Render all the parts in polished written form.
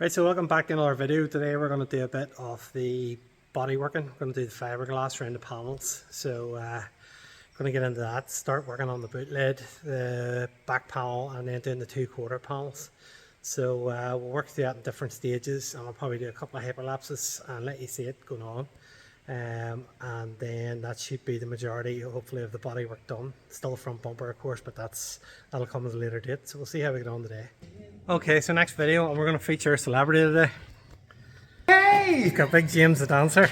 Right, so welcome back to another video. Today we're going to do a bit of the body working. We're going to do the fiberglass around the panels. So going to get into that, start working on the boot lid, the back panel, and then doing the 2/4 panels. So we'll work through that in different stages, and I'll probably do a couple of hyperlapses and let you see it going on. And then that should be the majority, hopefully, of the body work done. Still front bumper, of course, but that'll come at a later date. So we'll see how we get on today. Okay, so next video, and we're going to feature a celebrity today. Hey! We've got Big James the dancer.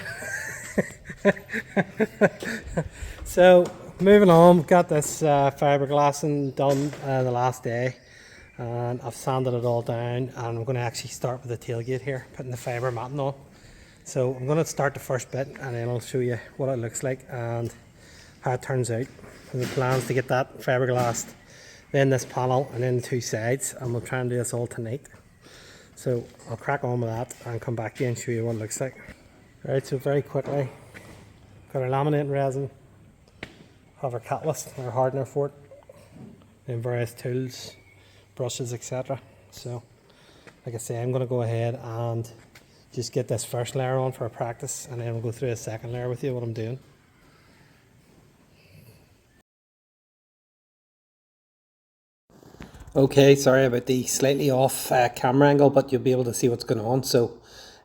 So moving on, got this fiberglassing done the last day, and I've sanded it all down, and I'm going to actually start with the tailgate here, putting the fiber matting on. So I'm going to start the first bit, and then I'll show you what it looks like and how it turns out. And the plans to get that fiberglassed, then this panel, and then the two sides, and we'll try and do this all tonight. So I'll crack on with that and come back to you and show you what it looks like. Right, so very quickly, got our laminating resin, have our catalyst, our hardener for it, then various tools, brushes, etc. So like I say, I'm going to go ahead and just get this first layer on for a practice, and then we'll go through a second layer with you what I'm doing. Okay, sorry about the slightly off camera angle, but you'll be able to see what's going on. So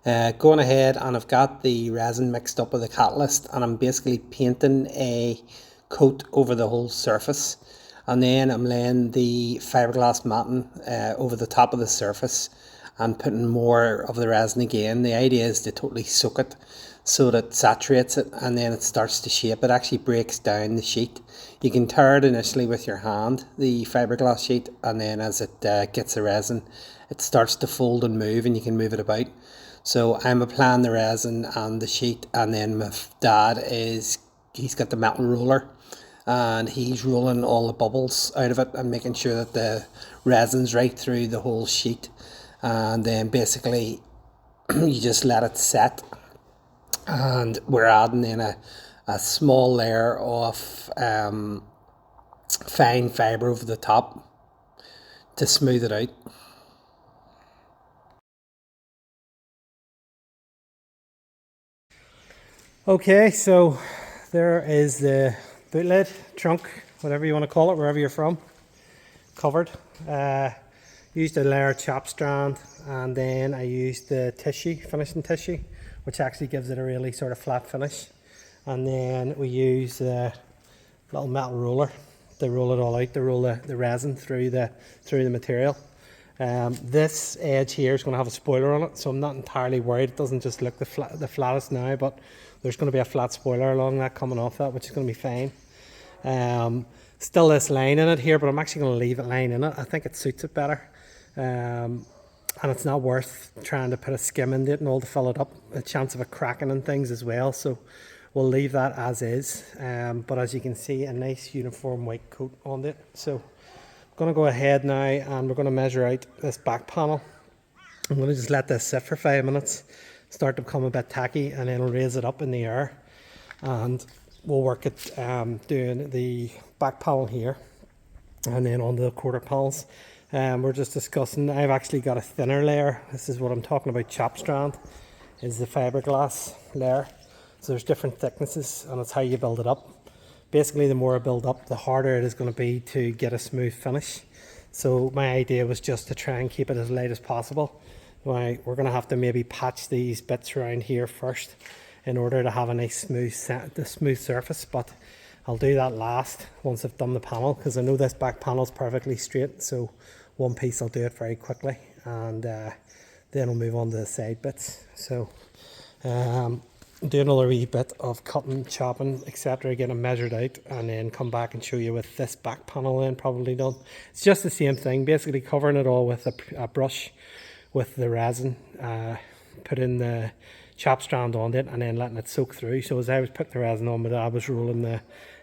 going ahead, and I've got the resin mixed up with the catalyst, and I'm basically painting a coat over the whole surface, and then I'm laying the fiberglass matting over the top of the surface and putting more of the resin again. The idea is to totally soak it so that it saturates it, and then it starts to shape. It actually breaks down the sheet. You can tear it initially with your hand, the fiberglass sheet, and then as it gets the resin, it starts to fold and move, and you can move it about. So I'm applying the resin and the sheet, and then my dad he's got the melting roller, and he's rolling all the bubbles out of it and making sure that the resin's right through the whole sheet. And then basically you just let it set, and we're adding in a small layer of fine fibre over the top to smooth it out. Okay, so there is the boot lid, trunk, whatever you want to call it, wherever you're from, covered. Used a layer of chop strand, and then I used the tissue, finishing tissue, which actually gives it a really sort of flat finish. And then we use a little metal roller to roll it all out, to roll the resin through the material. This edge here is going to have a spoiler on it, so I'm not entirely worried. It doesn't just look the flattest now, but there's going to be a flat spoiler along that coming off that, which is going to be fine. Still this line in it here, but I'm actually going to leave it line in it. I think it suits it better. And it's not worth trying to put a skim in it and all to fill it up, a chance of it cracking and things as well, so we'll leave that as is. But as you can see, a nice uniform white coat on it. So I'm going to go ahead now, and we're going to measure out this back panel. I'm going to just let this sit for 5 minutes, start to become a bit tacky, and then we'll raise it up in the air, and we'll work at doing the back panel here, and then on the quarter panels. We're just discussing, I've actually got a thinner layer. This is what I'm talking about, chop strand, is the fiberglass layer. So there's different thicknesses, and it's how you build it up. Basically, the more I build up, the harder it is going to be to get a smooth finish. So my idea was just to try and keep it as light as possible. We're going to have to maybe patch these bits around here first in order to have a nice smooth surface, but I'll do that last once I've done the panel, because I know this back panel is perfectly straight. So one piece I'll do it very quickly, and then I'll move on to the side bits. So do another wee bit of cutting, chopping, etc., get them measured out, and then come back and show you with this back panel then probably done. It's just the same thing, basically covering it all with a brush with the resin, put in the chop strand on it, and then letting it soak through. So as I was putting the resin on, my dad was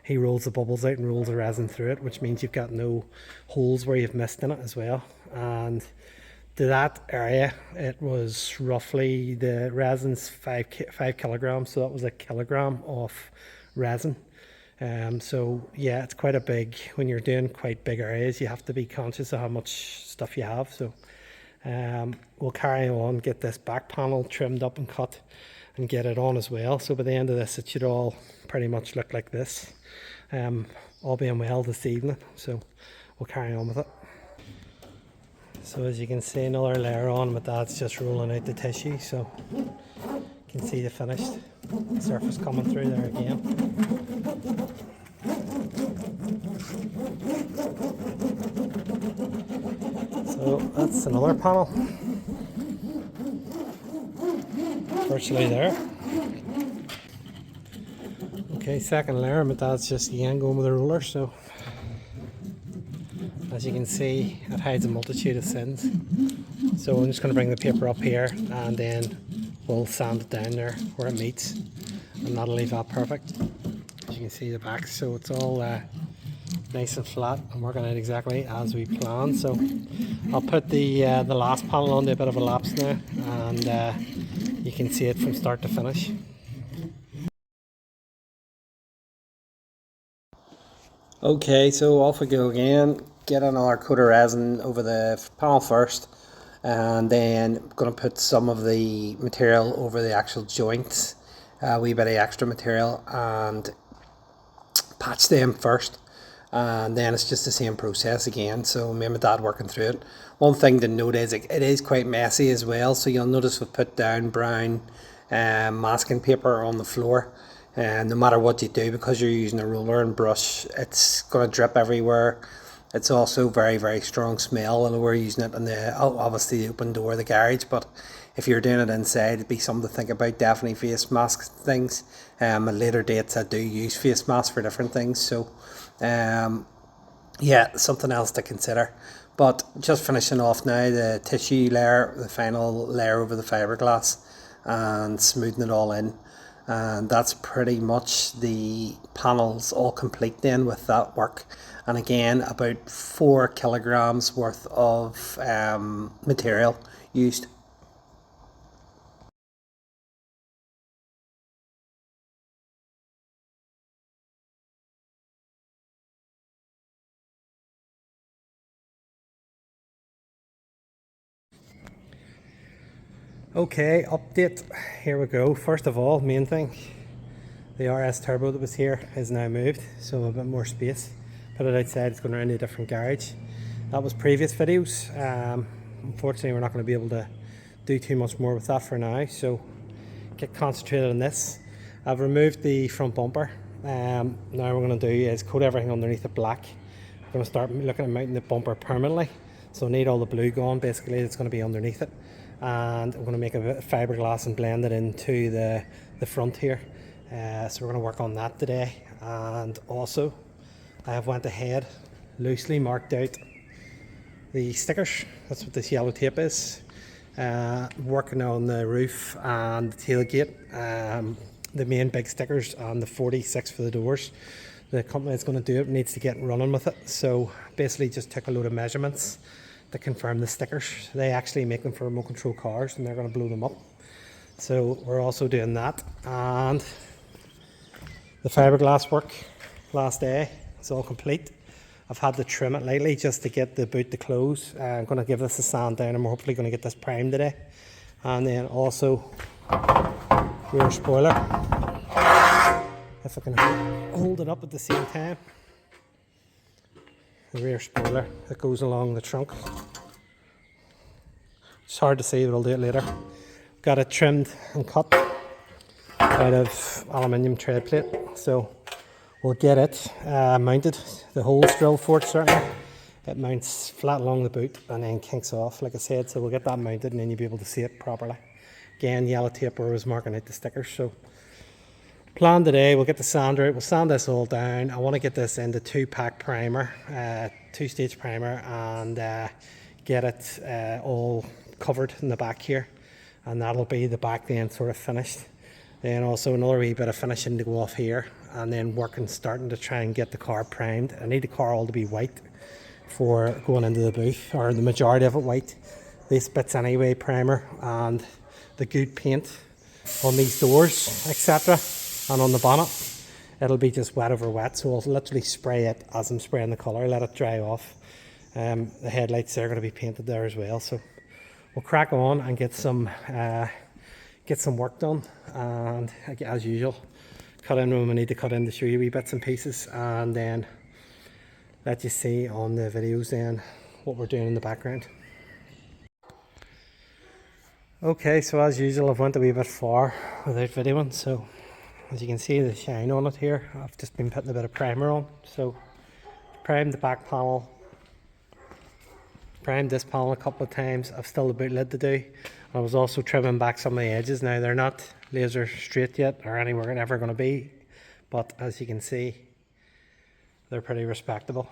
he rolls the bubbles out and rolls the resin through it, which means you've got no holes where you've missed in it as well. And to that area, it was roughly, the resin's 5 kilograms, so that was 1 kilogram of resin. So yeah, it's quite a big, when you're doing quite big areas, you have to be conscious of how much stuff you have. So We'll carry on, get this back panel trimmed up and cut and get it on as well. So by the end of this, it should all pretty much look like this, all being well this evening. So we'll carry on with it. So as you can see, another layer on, but that's just rolling out the tissue. So you can see the finished surface coming through there again. So that's another panel, virtually there. Okay, second layer, but that's just again going with a roller. So as you can see, it hides a multitude of sins. So I'm just going to bring the paper up here and then we'll sand it down there where it meets, and that'll leave that perfect. As you can see the back, so it's all nice and flat and working out exactly as we planned. So I'll put the last panel on to a bit of a lapse now, and you can see it from start to finish. Okay, so off we go again. Get another coat of resin over the panel first, and then I'm going to put some of the material over the actual joints, a wee bit of extra material, and patch them first, and then it's just the same process again. So me and my dad working through it. One thing to note is it is quite messy as well, so you'll notice we've put down brown masking paper on the floor, and no matter what you do, because you're using a roller and brush, it's going to drip everywhere. It's also very, very strong smell, and we're using it in the, obviously the open door of the garage, but if you're doing it inside, it'd be something to think about. Definitely face mask things. At later dates I do use face masks for different things, so yeah, something else to consider. But just finishing off now the tissue layer, the final layer over the fiberglass, and smoothing it all in. And that's pretty much the panels all complete then with that work. And again, about 4 kilograms worth of material used. Okay, update, here we go. First of all, main thing, the RS turbo that was here is now moved, so a bit more space. Put it outside, it's going around to a different garage. That was previous videos. Unfortunately, we're not going to be able to do too much more with that for now, so get concentrated on this. I've removed the front bumper. Now what we're going to do is coat everything underneath it black. We're going to start looking at mounting the bumper permanently, so I need all the blue gone basically that's going to be underneath it. And I'm going to make a bit of fiberglass and blend it into the front here. So we're going to work on that today. And also I have went ahead, loosely marked out the stickers. That's what this yellow tape is. Working on the roof and the tailgate, the main big stickers, and the 46 for the doors. The company that's going to do it needs to get running with it. So basically just took a load of measurements to confirm the stickers. They actually make them for remote control cars, and they're going to blow them up. So we're also doing that. And the fiberglass work last day is all complete. I've had to trim it lightly just to get the boot to close. I'm going to give this a sand down, and we're hopefully going to get this primed today. And then also rear spoiler, if I can hold it up at the same time. The rear spoiler that goes along the trunk. It's hard to see, but I'll do it later. Got it trimmed and cut out of aluminium tread plate, so we'll get it mounted. The holes drilled for it certainly. It mounts flat along the boot and then kinks off, like I said, so we'll get that mounted and then you'll be able to see it properly. Again, yellow tape where I was marking out the stickers. So plan today, we'll get the sander out, we'll sand this all down. I want to get this into 2-pack primer, 2-stage primer, and get it all covered in the back here, and that'll be the back then sort of finished. Then also another wee bit of finishing to go off here, and then starting to try and get the car primed. I need the car all to be white for going into the booth, or the majority of it white. These bits anyway, primer, and the good paint on these doors, etc. And on the bonnet, it'll be just wet over wet, so I'll literally spray it as I'm spraying the colour, let it dry off. The headlights are going to be painted there as well, so we'll crack on and get some work done, and as usual, cut in when we need to cut in to show you wee bits and pieces, and then let you see on the videos then what we're doing in the background. Okay, so as usual I've went a wee bit far without videoing, so as you can see the shine on it here, I've just been putting a bit of primer on. So primed the back panel, primed this panel a couple of times. I've still the boot lid to do. I was also trimming back some of the edges. Now they're not laser straight yet or anywhere ever going to be, but as you can see they're pretty respectable.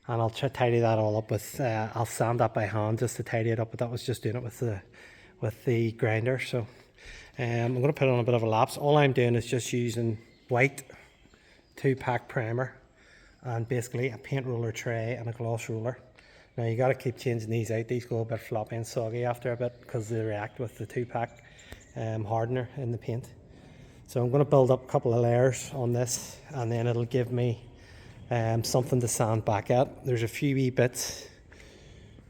And I'll tidy that all up with, I'll sand that by hand just to tidy it up, but that was just doing it with the grinder. So I'm going to put on a bit of a lapse. All I'm doing is just using white 2-pack primer and basically a paint roller tray and a gloss roller. Now you got to keep changing these out. These go a bit floppy and soggy after a bit because they react with the 2-pack hardener in the paint. So I'm going to build up a couple of layers on this, and then it'll give me something to sand back at. There's a few wee bits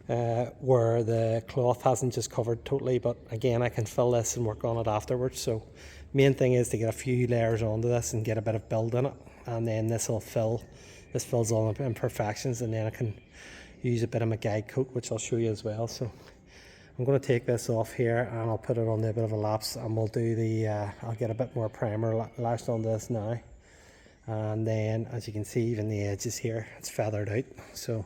where the cloth hasn't just covered totally, but again I can fill this and work on it afterwards. So main thing is to get a few layers onto this and get a bit of build in it, and then this fills all the imperfections, and then I can use a bit of my guide coat, which I'll show you as well. So I'm going to take this off here and I'll put it on a bit of a lapse, and we'll do the I'll get a bit more primer lashed onto this now, and then as you can see even the edges here, it's feathered out. So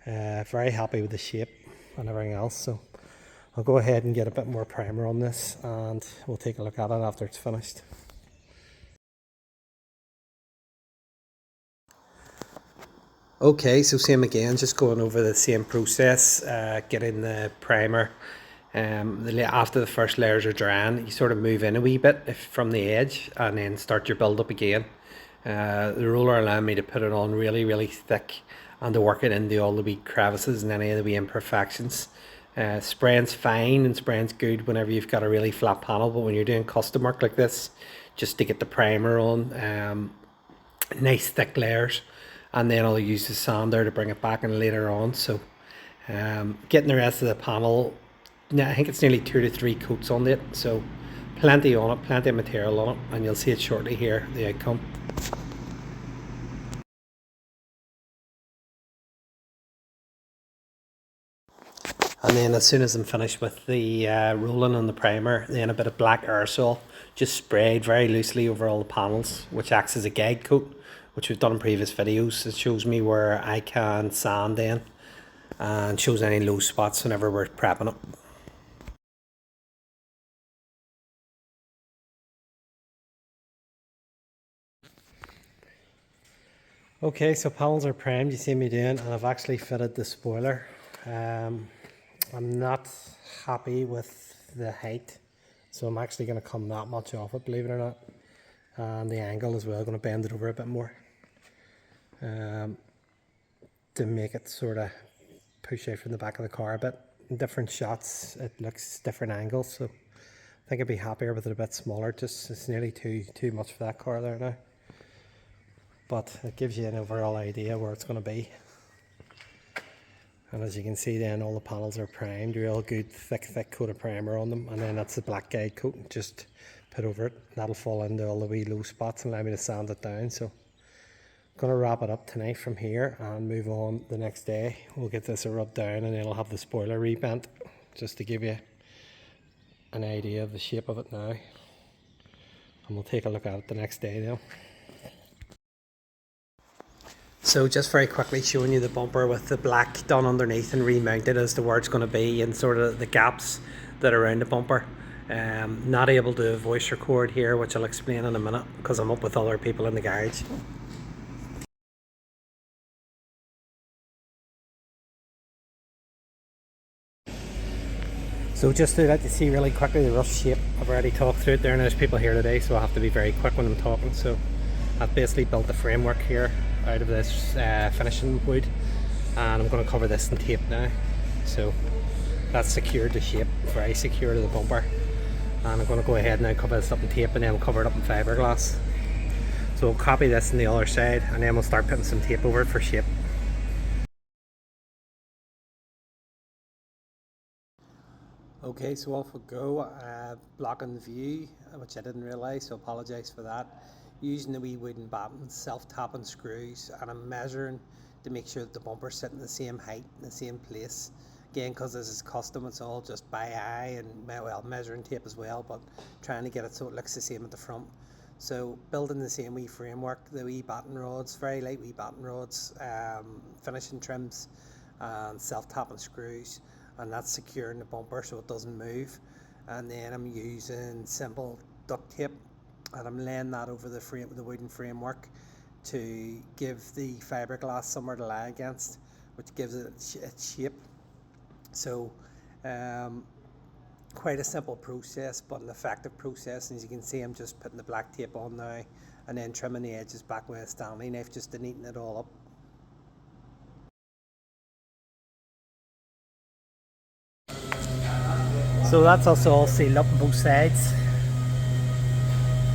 very happy with the shape and everything else. So I'll go ahead and get a bit more primer on this, and we'll take a look at it after it's finished. Okay, so same again, just going over the same process, getting the primer. After the first layers are drying, you sort of move in a wee bit from the edge and then start your build up again. The roller allowed me to put it on really thick and to work it into all the wee crevices and any of the wee imperfections. Spraying's fine and spraying's good whenever you've got a really flat panel, but when you're doing custom work like this, just to get the primer on, nice thick layers, and then I'll use the sander to bring it back in later on. So getting the rest of the panel, I think it's nearly 2 to 3 coats on it, so plenty on it, plenty of material on it, and you'll see it shortly here, the outcome. And then as soon as I'm finished with the rolling on the primer, then a bit of black aerosol just sprayed very loosely over all the panels, which acts as a guide coat, which we've done in previous videos. It shows me where I can sand in and shows any low spots whenever we're prepping it. Okay, so panels are primed, you see me doing, and I've actually fitted the spoiler. I'm not happy with the height, so I'm actually going to come that much off it, believe it or not, and the angle as well, going to bend it over a bit more to make it sort of push out from the back of the car a bit. In different shots it looks different angles, so I think I'd be happier with it a bit smaller. Just it's nearly too much for that car there now, but it gives you an overall idea where it's going to be. And as you can see then, all the panels are primed, real good thick coat of primer on them, and then that's the black guide coat, just put over it. That'll fall into all the wee low spots and allow me to sand it down. So I'm going to wrap it up tonight from here and move on the next day. We'll get this rubbed down, and then I'll have the spoiler rebent, just to give you an idea of the shape of it now. And we'll take a look at it the next day now. So just very quickly showing you the bumper with the black done underneath and remounted as to where it's going to be, and sort of the gaps that are around the bumper. Not able to voice record here, which I'll explain in a minute because I'm up with other people in the garage. So just to let you see really quickly the rough shape, I've already talked through it there, and there's people here today, so I have to be very quick when I'm talking. So I've basically built the framework here out of this finishing wood, and I'm going to cover this in tape now. So that's secured the shape, very secure to the bumper, and I'm going to go ahead now, cover this up in tape, and then cover it up in fiberglass. So we'll copy this on the other side, and then we'll start putting some tape over it for shape. Okay, so off we go, blocking the view, which I didn't realise, so apologise for that. Using the wee wooden battens, self-tapping screws, and I'm measuring to make sure that the bumper's sitting the same height, in the same place. Again, because this is custom, it's all just by eye and, well, measuring tape as well, but trying to get it so it looks the same at the front. So building the same wee framework, the wee batten rods, very light wee batten rods, finishing trims and self-tapping screws, and that's securing the bumper so it doesn't move. And then I'm using simple duct tape and I'm laying that over the frame, the wooden framework, to give the fiberglass somewhere to lie against, which gives it its shape. So quite a simple process, but an effective process. And as you can see, I'm just putting the black tape on now and then trimming the edges back with a Stanley knife just to neaten it all up. So that's also all sealed up on both sides.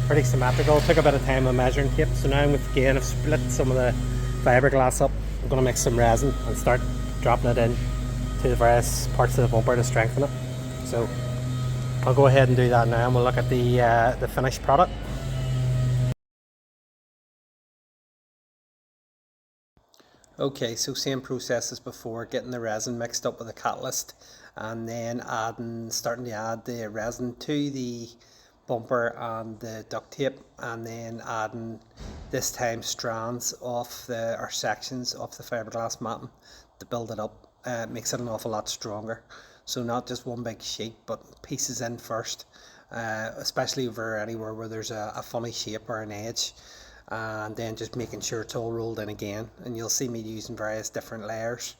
Pretty symmetrical. Took a bit of time with measuring tape. So now again, I've split some of the fiberglass up. I'm going to mix some resin and start dropping it in to the various parts of the bumper to strengthen it. So I'll go ahead and do that now and we'll look at the finished product. Okay, so same process as before, getting the resin mixed up with the catalyst and then starting to add the resin to the bumper and the duct tape, and then adding this time strands off or sections of the fiberglass matting to build it up. It makes it an awful lot stronger. So not just one big sheet, but pieces in first, especially over anywhere where there's a funny shape or an edge. And then just making sure it's all rolled in again, and you'll see me using various different layers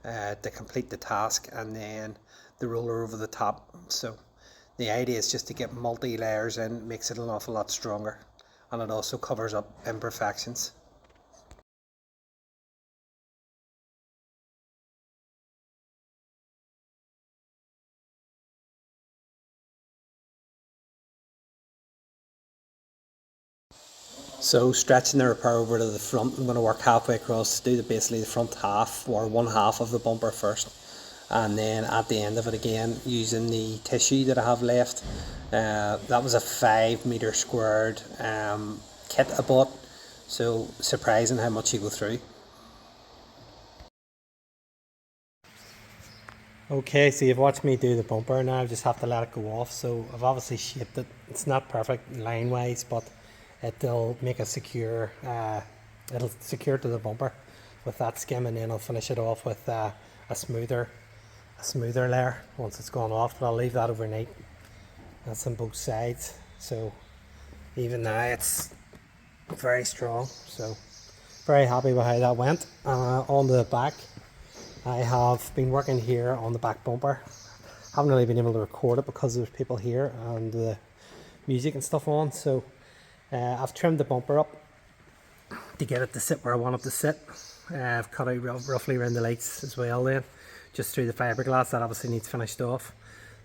to complete the task, and then the roller over the top. So the idea is just to get multi layers in, makes it an awful lot stronger, and it also covers up imperfections. So stretching the repair over to the front, I'm going to work halfway across, do basically the front half or one half of the bumper first, and then at the end of it again using the tissue that I have left. That was a 5 meter squared kit I bought, so surprising how much you go through. Okay, so you've watched me do the bumper, now I just have to let it go off. So I've obviously shaped it. It's not perfect line wise, but it'll make a secure, it'll secure to the bumper with that skim, and then I'll finish it off with a smoother layer once it's gone off. But I'll leave that overnight. That's on both sides. So even now it's very strong. So very happy with how that went. On the back, I have been working here on the back bumper. Haven't really been able to record it because there's people here and the music and stuff on. So I've trimmed the bumper up to get it to sit where I want it to sit. I've cut out roughly around the lights as well then, just through the fiberglass. That obviously needs finished off.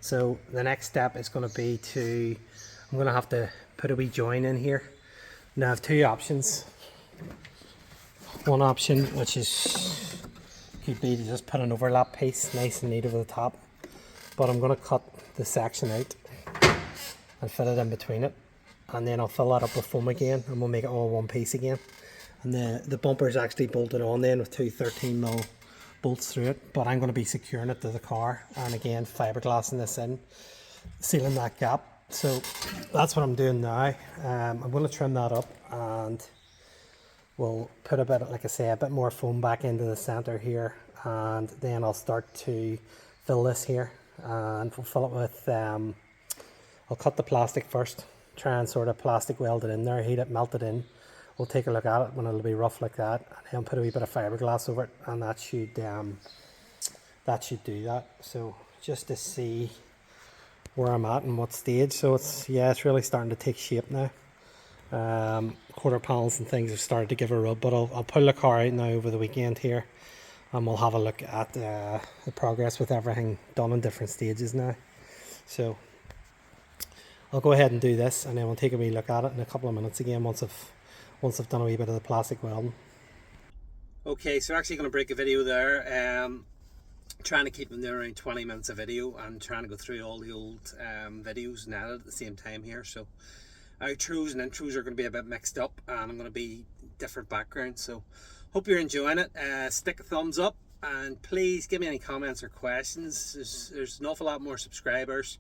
So the next step is going to be I'm going to have to put a wee join in here. Now I have two options. One option, which could be to just put an overlap piece nice and neat over the top, but I'm going to cut the section out and fit it in between it, and then I'll fill that up with foam again and we'll make it all one piece again. And the bumper is actually bolted on then with two 13mm bolts through it, but I'm going to be securing it to the car, and again fiberglassing this in, sealing that gap. So that's what I'm doing now. I'm going to trim that up and we'll put a bit, like I say, a bit more foam back into the center here, and then I'll start to fill this here, and we'll fill it with, I'll cut the plastic first, try and sort of plastic weld it in there, heat it, melt it in. We'll take a look at it when it'll be rough like that, and then put a wee bit of fiberglass over it, and that should do that. So just to see where I'm at and what stage. So it's really starting to take shape now. Quarter panels and things have started to give a rub, but I'll pull the car out now over the weekend here, and we'll have a look at the progress with everything done in different stages now. So I'll go ahead and do this, and then we'll take a wee look at it in a couple of minutes again once I've done a wee bit of the plastic welding. Okay, so actually going to break a video there. trying to keep them there around 20 minutes a video, and trying to go through all the old videos and edit at the same time here. So outros and intros are going to be a bit mixed up, and I'm going to be different backgrounds. So hope you're enjoying it. Stick a thumbs up, and please give me any comments or questions. There's an awful lot more subscribers.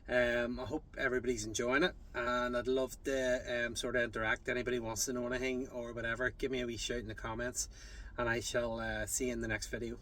I hope everybody's enjoying it, and I'd love to sort of interact. Anybody wants to know anything or whatever, give me a wee shout in the comments, and I shall see you in the next video.